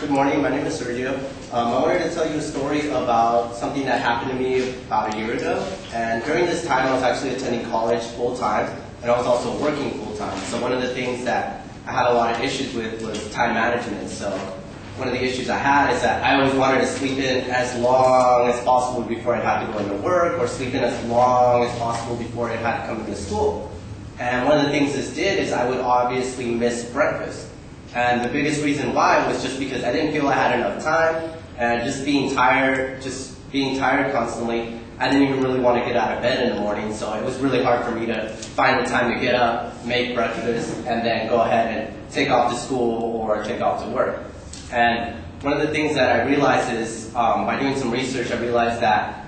Good morning, my name is Sergio. I wanted to tell you a story about something that happened to me about a year ago. And during this time, I was actually attending college full-time, and I was also working full-time. So one of the things that I had a lot of issues with was time management. So one of the issues I had is that I always wanted to sleep in as long as possible before I had to go into work, or sleep in as long as possible before I had to come into school. And one of the things this did is I would obviously miss breakfast. And the biggest reason why was just because I didn't feel I had enough time, and just being tired constantly, I didn't even really want to get out of bed in the morning, so it was really hard for me to find the time to get up, make breakfast, and then go ahead and take off to school or take off to work. And one of the things that I realized is, by doing some research, I realized that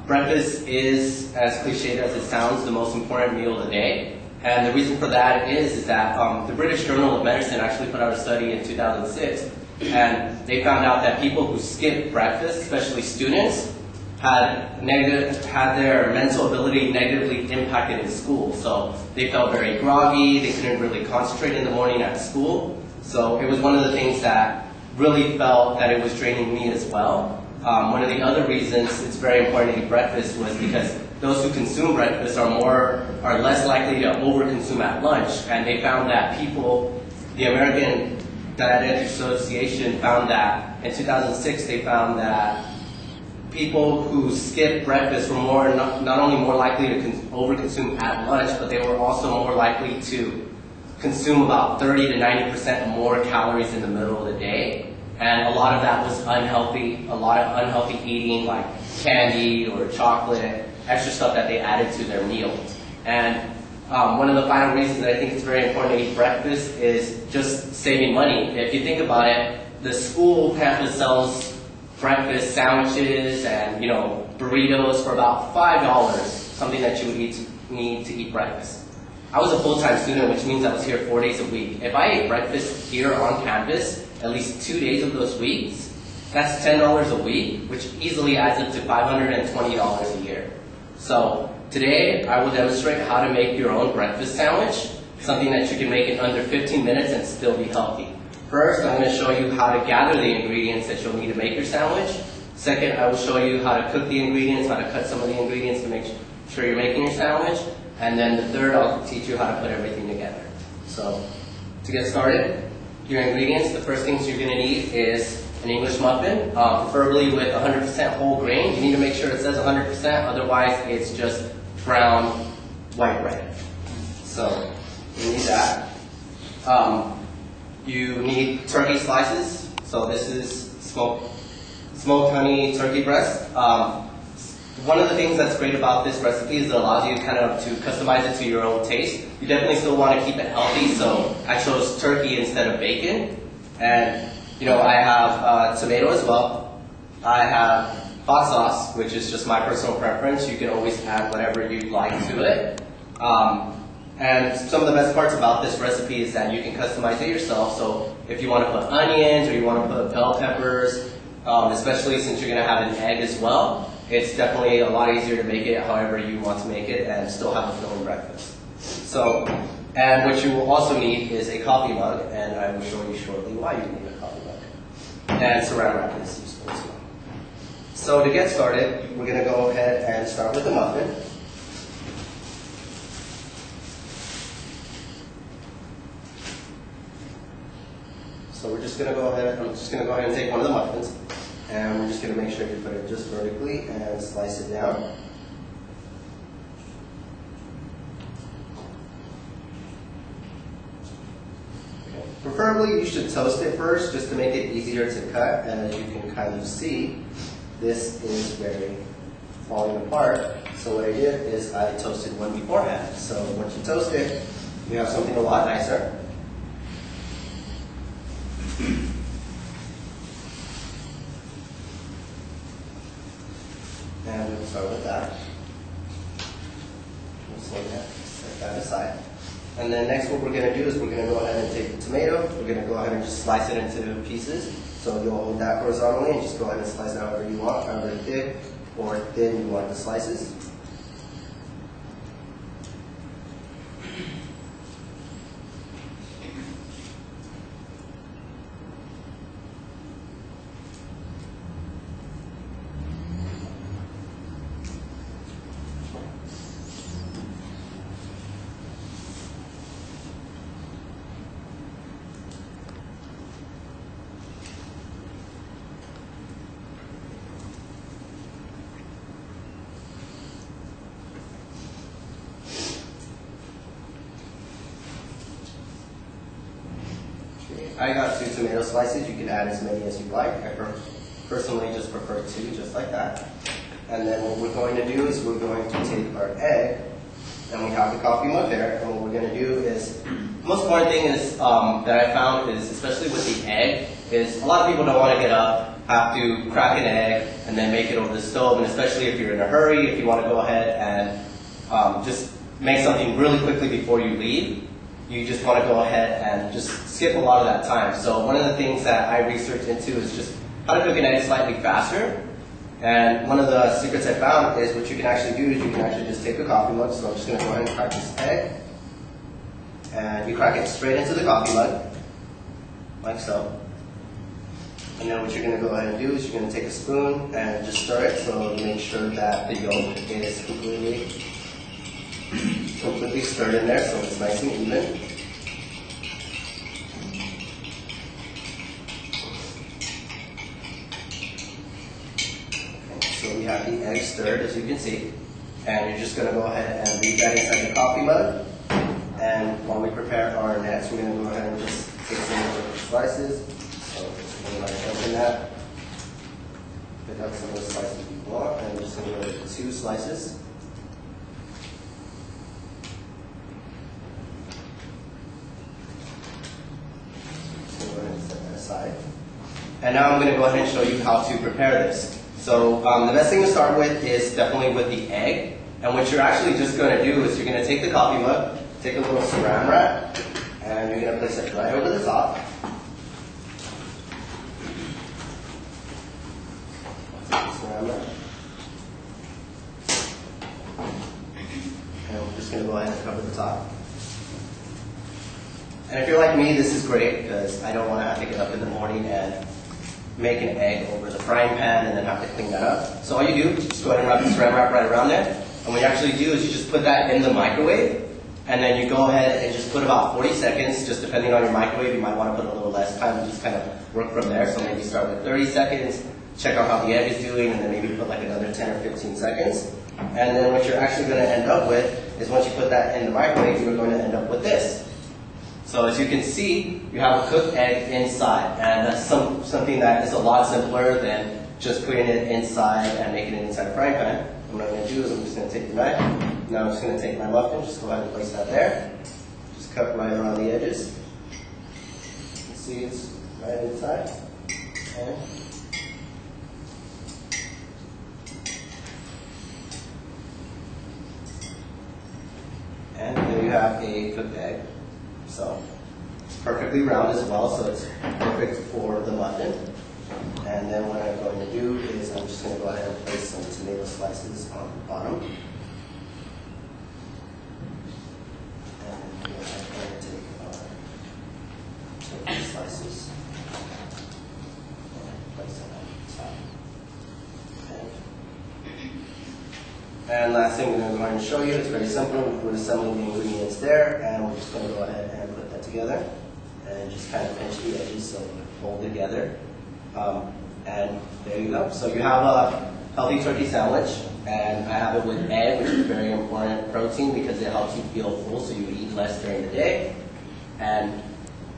breakfast is, as cliched as it sounds, the most important meal of the day. And the reason for that is that the British Journal of Medicine actually put out a study in 2006, and they found out that people who skip breakfast, especially students, had their mental ability negatively impacted in school. So they felt very groggy, they couldn't really concentrate in the morning at school. So it was one of the things that really felt that it was draining me as well. One of the other reasons it's very important to eat breakfast was because those who consume breakfast are less likely to overconsume at lunch, and they found that the American Dietetic Association found that in 2006 they found that people who skip breakfast were not only more likely to overconsume at lunch, but they were also more likely to consume about 30 to 90% more calories in the middle of the day. And a lot of that was unhealthy, a lot of unhealthy eating like candy or chocolate, extra stuff that they added to their meals. And one of the final reasons that I think it's very important to eat breakfast is just saving money. If you think about it, the school campus sells breakfast sandwiches and burritos for about $5, something that you would need to eat breakfast. I was a full-time student, which means I was here 4 days a week. If I ate breakfast here on campus at least 2 days of those weeks, that's $10 a week, which easily adds up to $520 a year. So today, I will demonstrate how to make your own breakfast sandwich, something that you can make in under 15 minutes and still be healthy. First, I'm going to show you how to gather the ingredients that you'll need to make your sandwich. Second, I will show you how to cook the ingredients, how to cut some of the ingredients to make sure you're making your sandwich. And then the third, I'll teach you how to put everything together. So, to get started, your ingredients, the first things you're going to need is an English muffin, preferably with 100% whole grain. You need to make sure it says 100%, otherwise it's just brown white bread. So, you need that. You need turkey slices. So this is smoked honey turkey breast. One of the things that's great about this recipe is it allows you kind of to customize it to your own taste. You definitely still want to keep it healthy, so I chose turkey instead of bacon. And I have tomato as well. I have hot sauce, which is just my personal preference. You can always add whatever you'd like to it. And some of the best parts about this recipe is that you can customize it yourself. So if you want to put onions or you want to put bell peppers, especially since you're going to have an egg as well, it's definitely a lot easier to make it however you want to make it and still have a filling breakfast. So, and what you will also need is a coffee mug, and I will show you shortly why you need a coffee mug. And saran wrap is useful as well. So to get started, we're going to go ahead and start with the muffin. So I'm just going to go ahead and take one of the muffins, and we're just going to make sure you put it just vertically and slice it down. Okay. Preferably you should toast it first just to make it easier to cut, and as you can kind of see, this is very falling apart. So what I did is I toasted one beforehand. So once you toast it, you have something a lot nicer. And we'll start with that. Set that aside. And then next what we're going to do is we're going to go ahead and take the tomato. We're going to go ahead and just slice it into pieces. So you'll hold that horizontally and just go ahead and slice it however you want, however thick or thin you want the slices. tomato slices, you can add as many as you like. I personally just prefer 2, just like that. And then what we're going to do is we're going to take our egg, and we have the coffee mug there, and what we're going to do is, the most important thing is that I found is, especially with the egg, is a lot of people don't want to get up, have to crack an egg, and then make it over the stove, and especially if you're in a hurry, if you want to go ahead and just make something really quickly before you leave, you just want to go ahead and just skip a lot of that time. So one of the things that I researched into is just how to cook an egg slightly faster. And one of the secrets I found is what you can actually do is you can actually just take a coffee mug. So I'm just going to go ahead and crack this egg. And you crack it straight into the coffee mug, like so. And then what you're going to go ahead and do is you're going to take a spoon and just stir it so you make sure that the yolk is completely stirred in there so it's nice and even. So we have the egg stirred, as you can see, and you're just going to go ahead and leave that inside the coffee mug. And while we prepare our next, we're going to go ahead and just take some of the slices. So just going to open that, pick up some of the slices you want, and I'm just going to go with 2 slices. So go ahead and set that aside. And now I'm going to go ahead and show you how to prepare this. So the best thing to start with is definitely with the egg. And what you're actually just going to do is you're going to take the coffee mug, take a little saran wrap, and you're going to place it right over the top. Saran wrap. And we're just going to go ahead and cover the top. And if you're like me, this is great because I don't want to have to get up in the morning and make an egg over the frying pan and then have to clean that up. So all you do is just go ahead and wrap the saran wrap right around there. And what you actually do is you just put that in the microwave, and then you go ahead and just put about 40 seconds, just depending on your microwave. You might want to put a little less time and just kind of work from there. So maybe start with 30 seconds, check out how the egg is doing, and then maybe put like another 10 or 15 seconds. And then what you're actually going to end up with is once you put that in the microwave, you're going to end up with this. So as you can see, you have a cooked egg inside, and that's something that is a lot simpler than just putting it inside and making it inside a frying pan. What I'm going to do is I'm just going to take the knife. Now I'm just going to take my muffin, just go ahead and place that there. Just cut right around the edges. You can see it's right inside. Okay. And there you have a cooked egg. So it's perfectly round as well, so it's perfect for the muffin. And then what I'm going to do is I'm just going to go ahead and place some tomato slices on the bottom. And then go ahead and take our tomato slices and place them on the top. And last thing we're going to go ahead and show you, it's very simple. We're assembling the ingredients there, and we're just going to go ahead and put that together and just kind of pinch the edges so they hold together. And there you go. So you have a healthy turkey sandwich, and I have it with egg, which is a very important protein because it helps you feel full so you eat less during the day. And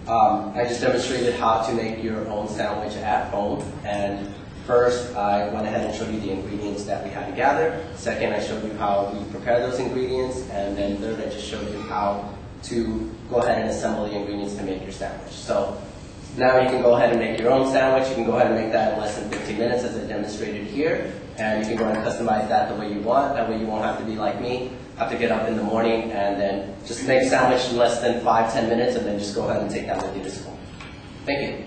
I just demonstrated how to make your own sandwich at home. And first, I went ahead and showed you the ingredients that we had to gather. Second, I showed you how we prepare those ingredients. And then third, I just showed you how to go ahead and assemble the ingredients to make your sandwich. So now you can go ahead and make your own sandwich. You can go ahead and make that in less than 15 minutes as I demonstrated here. And you can go ahead and customize that the way you want. That way you won't have to be like me, have to get up in the morning and then just make a sandwich in less than 5-10 minutes and then just go ahead and take that with you to school. Thank you.